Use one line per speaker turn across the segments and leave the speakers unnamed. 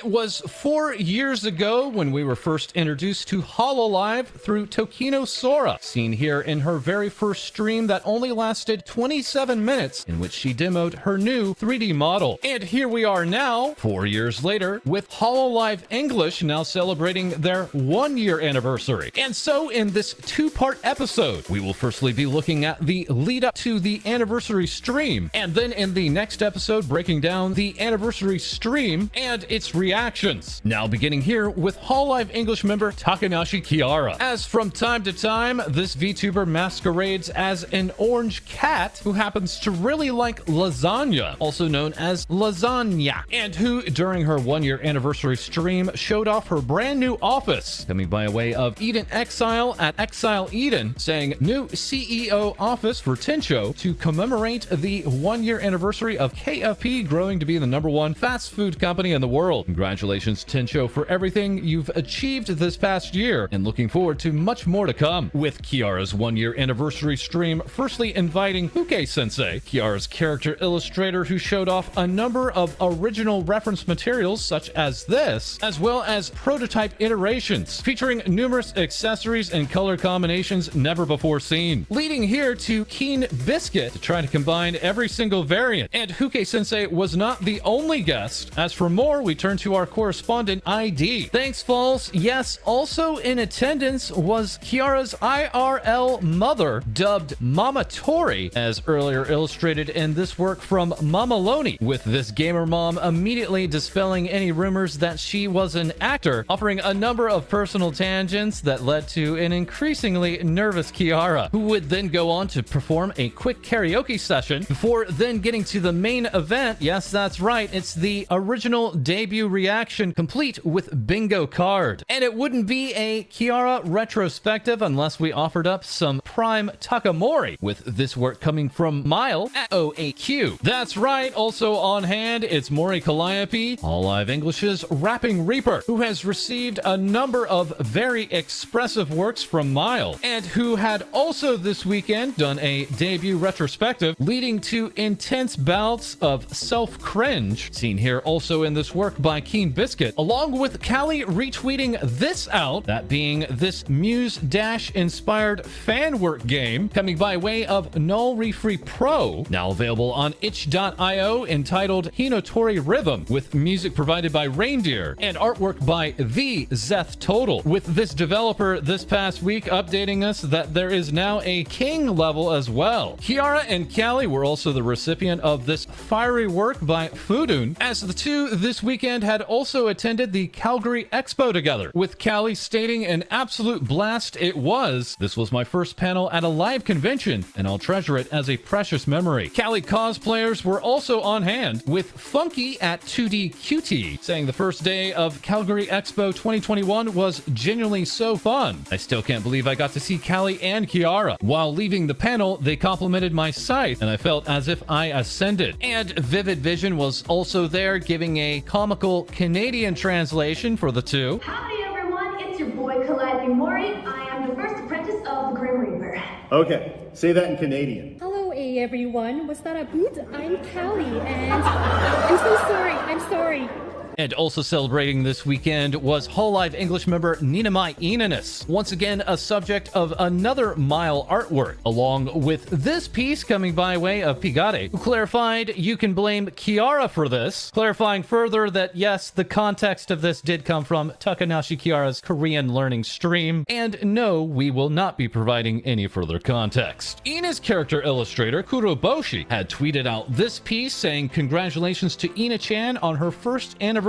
It was 4 years ago when we were first introduced to Hololive through Tokino Sora, seen here in her very first stream that only lasted 27 minutes, in which she demoed her new 3D model. And here we are now, 4 years later, with Hololive English now celebrating their 1-year anniversary. And so in this 2-part episode, we will firstly be looking at the lead up to the anniversary stream, and then in the next episode breaking down the anniversary stream and its reactions. Now beginning here with Hololive English member Takanashi Kiara. As from time to time, this VTuber masquerades as an orange cat who happens to really like lasagna, also known as lasagna, and who during her 1-year anniversary stream showed off her brand new office, coming by way of Eden Exile at Exile Eden, saying new CEO office for Tencho to commemorate the 1-year anniversary of KFP growing to be the #1 fast food company in the world. Congratulations, Tencho, for everything you've achieved this past year, and looking forward to much more to come. With Kiara's 1-year anniversary stream firstly inviting Huke-sensei, Kiara's character illustrator who showed off a number of original reference materials such as this, as well as prototype iterations featuring numerous accessories and color combinations never before seen, leading here to Keen Biscuit to try to combine every single variant. And Huke-sensei was not the only guest. As for more, we turn to our correspondent ID. Thanks, False. Yes, also in attendance was Kiara's IRL mother, dubbed Mama Tori, as earlier illustrated in this work from Mama Loni, with this gamer mom immediately dispelling any rumors that she was an actor, offering a number of personal tangents that led to an increasingly nervous Kiara, who would then go on to perform a quick karaoke session before then getting to the main event. Yes, that's right, it's the original debut reaction complete with bingo card. And it wouldn't be a Kiara retrospective unless we offered up some prime Takamori, with this work coming from Mile at OAQ. That's right, also on hand, it's Mori Calliope, Hololive English's Rapping Reaper, who has received a number of very expressive works from Mile, and who had also this weekend done a debut retrospective, leading to intense bouts of self-cringe, seen here also in this work by Keen Biscuit, along with Callie retweeting this out, that being this Muse Dash inspired fan work game coming by way of Null Refree Pro, now available on itch.io, entitled Hinotori Rhythm, with music provided by Reindeer and artwork by the Zeth Total, with this developer this past week updating us that there is now a king level as well. Kiara and Callie were also the recipient of this fiery work by Fudun, as the two this weekend had also attended the Calgary Expo together, with Callie stating an absolute blast it was. This was my first panel at a live convention, and I'll treasure it as a precious memory. Callie cosplayers were also on hand, with Funky at 2D saying the first day of Calgary Expo 2021 was genuinely so fun. I still can't believe I got to see Callie and Kiara. While leaving the panel, they complimented my site, and I felt as if I ascended. And Vivid Vision was also there, giving a comical Canadian translation for the two.
Howdy everyone, it's your boy Calliope Mori. I am the first apprentice of the Grim Reaper.
Okay, say that in Canadian.
Hello, everyone. Was that a boot? I'm Callie, and I'm so sorry.
And also celebrating this weekend was Hololive English member Ninamai Inanis, once again a subject of another Mile artwork, along with this piece coming by way of Pigare, who clarified you can blame Kiara for this, clarifying further that yes, the context of this did come from Takanashi Kiara's Korean learning stream, and no, we will not be providing any further context. Ina's character illustrator, Kuroboshi, had tweeted out this piece saying congratulations to Ina-chan on her first anniversary.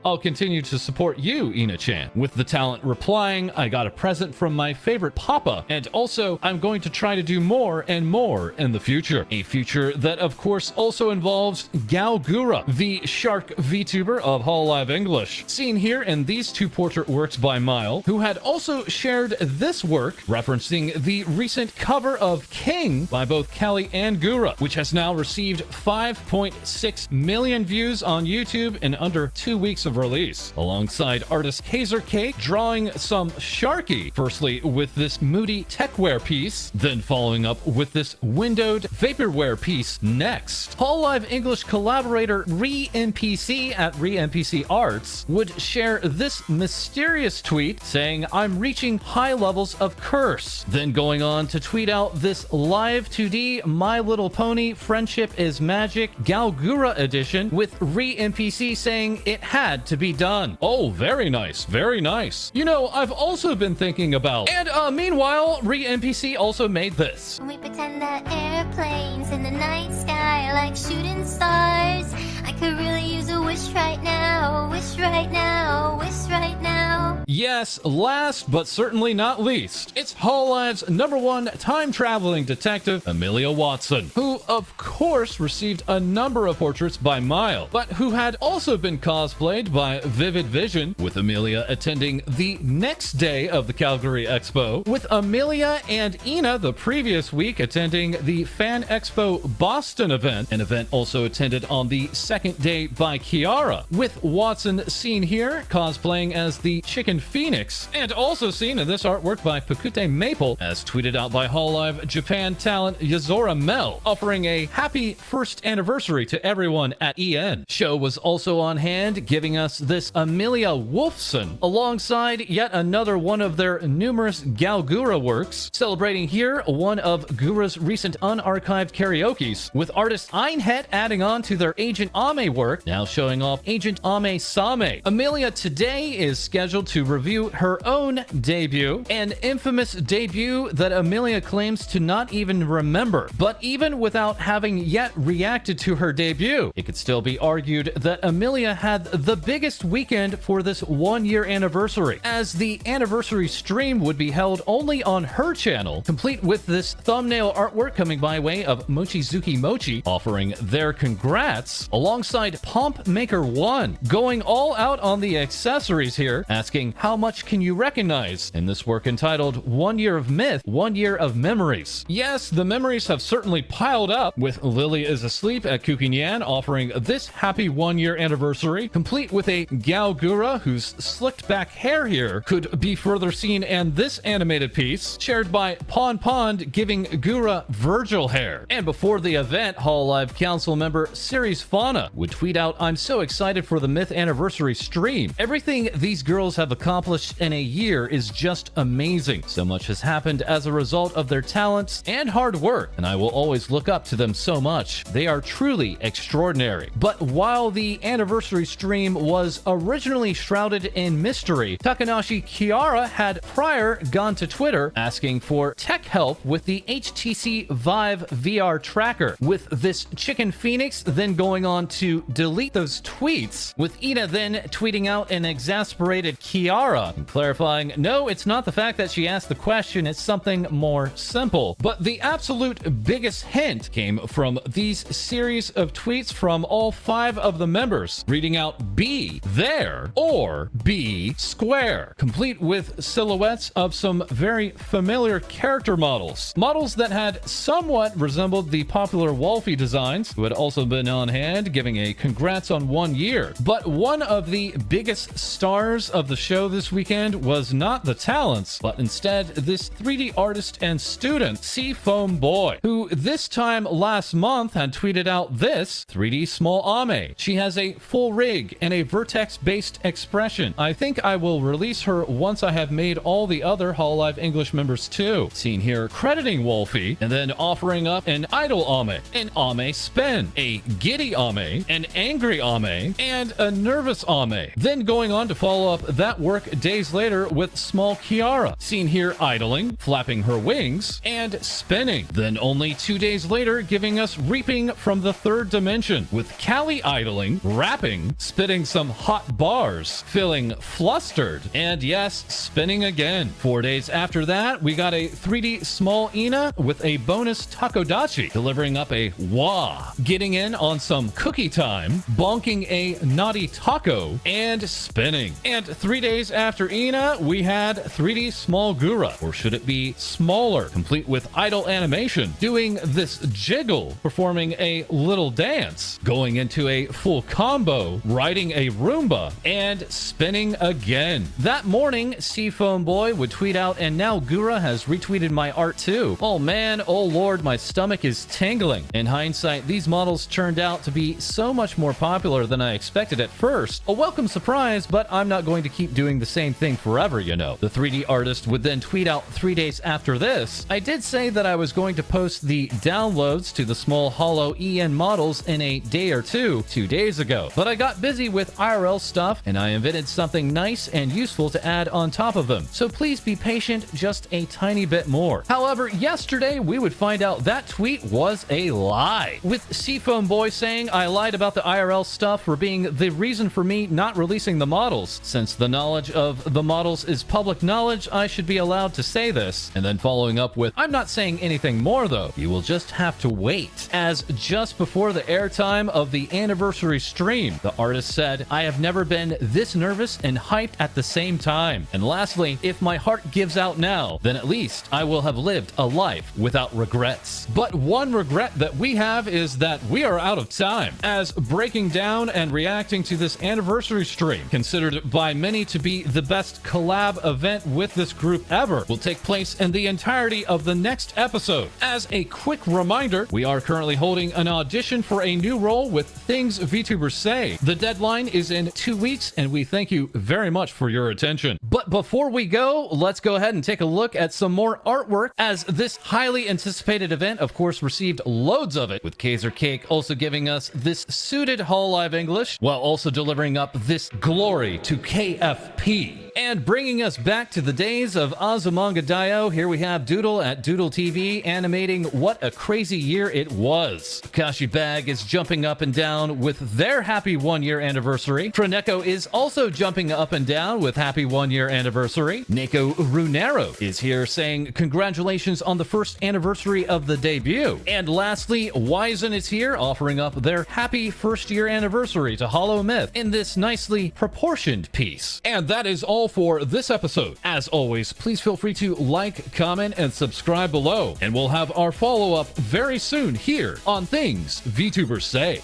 I'll continue to support you, Ina-chan. With the talent replying, I got a present from my favorite papa, and also I'm going to try to do more and more in the future. A future that of course also involves Gawr, the shark VTuber of Hololive English, seen here in these two portrait works by Mile, who had also shared this work referencing the recent cover of King by both Callie and Gura, which has now received 5.6 million views on YouTube in under 2 weeks of release, alongside artist Hazer Cake drawing some Sharky, firstly with this moody techwear piece, then following up with this windowed vaporware piece next. Hololive English collaborator ReNPC at ReNPC Arts would share this mysterious tweet saying, "I'm reaching high levels of curse," then going on to tweet out this live 2D My Little Pony Friendship is Magic Gawr edition with ReNPC saying it had to be done. Oh, very nice, very nice. You know, I've also been thinking about... And meanwhile, ReNPC also made this.
We pretend that airplanes in the night sky like shooting stars. I could really use a wish right now, wish right now, wish right now.
Yes, last but certainly not least, it's Hololive's #1 time-traveling detective, Amelia Watson, who of course received a number of portraits by Mile, but who had also been cosplayed by Vivid Vision, with Amelia attending the next day of the Calgary Expo, with Amelia and Ina the previous week attending the Fan Expo Boston event, an event also attended on the second day by Kiara, with Watson seen here cosplaying as the Chicken Phoenix, and also seen in this artwork by Pakute Maple, as tweeted out by Hololive Japan talent Yazora Mel, offering a happy first anniversary to everyone at EN. Show was also on hand, giving us this Amelia Wolfson, alongside yet another one of their numerous Gawr works, celebrating here one of Gura's recent unarchived karaokes, with artist Einhet adding on to their Agent Ame work, now showing off Agent Ame Same. Amelia today is scheduled to review her own debut, an infamous debut that Amelia claims to not even remember. But even without having yet reacted to her debut, it could still be argued that Amelia had the biggest weekend for this 1-year anniversary, as the anniversary stream would be held only on her channel, complete with this thumbnail artwork coming by way of Mochizuki Mochi, offering their congrats, alongside Pomp Maker 1, going all out on the accessories here, asking how much can you recognize in this work entitled 1 Year of Myth, 1 Year of Memories. Yes, the memories have certainly piled up, with Lily is Asleep at Kukinyan offering this happy 1-year anniversary, complete with a Gawr whose slicked back hair here could be further seen in this animated piece, shared by Pond giving Gura Virgil hair. And before the event, Hololive Council member Series Fauna would tweet out, "I'm so excited for the Myth anniversary stream. Everything these girls have accomplished in a year is just amazing. So much has happened as a result of their talents and hard work, and I will always look up to them so much. They are truly extraordinary." But while the anniversary stream was originally shrouded in mystery, Takanashi Kiara had prior gone to Twitter asking for tech help with the HTC Vive VR tracker, with this Chicken Phoenix then going on to delete those tweets, with Ina then tweeting out an exasperated Kiara and clarifying, no, it's not the fact that she asked the question, it's something more simple. But the absolute biggest hint came from these series of tweets from all 5 of the members, reading out "be there" or "be square," complete with silhouettes of some very familiar character models that had somewhat resembled the popular Wolfie designs, who had also been on hand giving a congrats on 1 year. But one of the biggest stars of the show this weekend was not the talents, but instead this 3D artist and student, Seafoam Boy, who this time last month had tweeted out this 3D small Ame. She has a full rig and a vertex-based expression. I think I will release her once I have made all the other Hololive English members too. Seen here crediting Wolfie, and then offering up an idle Ame, an Ame spin, a giddy Ame, an angry Ame, and a nervous Ame. Then going on to follow up that work days later with small Kiara, seen here idling, flapping her wings, and spinning. Then only 2 days later giving us Reaping from the Third Dimension, with Callie idling, rapping, spitting some hot bars, feeling flustered, and yes, spinning again. 4 days after that, we got a 3D small Ina with a bonus Takodachi, delivering up a wah, getting in on some cookie time, bonking a naughty taco, and spinning. And 3 days after Ina, we had 3D small Gura, or should it be smaller, complete with idle animation, doing this jiggle, performing a little dance, going into a full combo, riding a Roomba, and spinning again. That morning, Seafoam Boy would tweet out, and now Gura has retweeted my art too. Oh man, oh lord, my stomach is tingling. In hindsight, these models turned out to be so much more popular than I expected at first. A welcome surprise, but I'm not going to keep doing the same thing forever, you know. The 3D artist would then tweet out 3 days after this, I did say that I was going to post the downloads to the small HoloEN models in a day or two 2 days ago, but I got busy with IRL stuff and I invented something nice and useful to add on top of them. So please be patient just a tiny bit more. However, yesterday we would find out that tweet was a lie, with Seafoam Boy saying I lied about the IRL stuff for being the reason for me not releasing the models. Since the knowledge of the models is public knowledge, I should be allowed to say this. And then following up with, I'm not saying anything more though, you will just have to wait. As just before the airtime of the anniversary stream, the artist said, I have never been this nervous and hyped at the same time. And lastly, if my heart gives out now, then at least I will have lived a life without regrets. But one regret that we have is that we are out of time, as breaking down and reacting to this anniversary stream, considered by many to be the best collab event with this group ever, will take place in the entirety of the next episode. As a quick reminder, we are currently holding an audition for a new role with Things Vtubers Say. The deadline is in 2 weeks, and we thank you very much for your attention. But before we go, let's go ahead and take a look at some more artwork, as this highly anticipated event, of course, received loads of it, with Kaiser Cake also giving us this suited Hololive English, while also delivering up this glory to KFP. And bringing us back to the days of Azumanga Daioh, here we have Doodle at Doodle TV animating what a crazy year it was. Akashi Bag is jumping up and down with their happy 1 year anniversary. Troneko is also jumping up and down with happy 1 year anniversary. Neko Runero is here saying congratulations on the first anniversary of the debut. And lastly, Wizen is here offering up their happy first year anniversary to Hollow Myth in this nicely proportioned piece. And that is all for this episode. As always, please feel free to like, comment, and subscribe below. And we'll have our follow-up very soon here on Things Vtubers Say.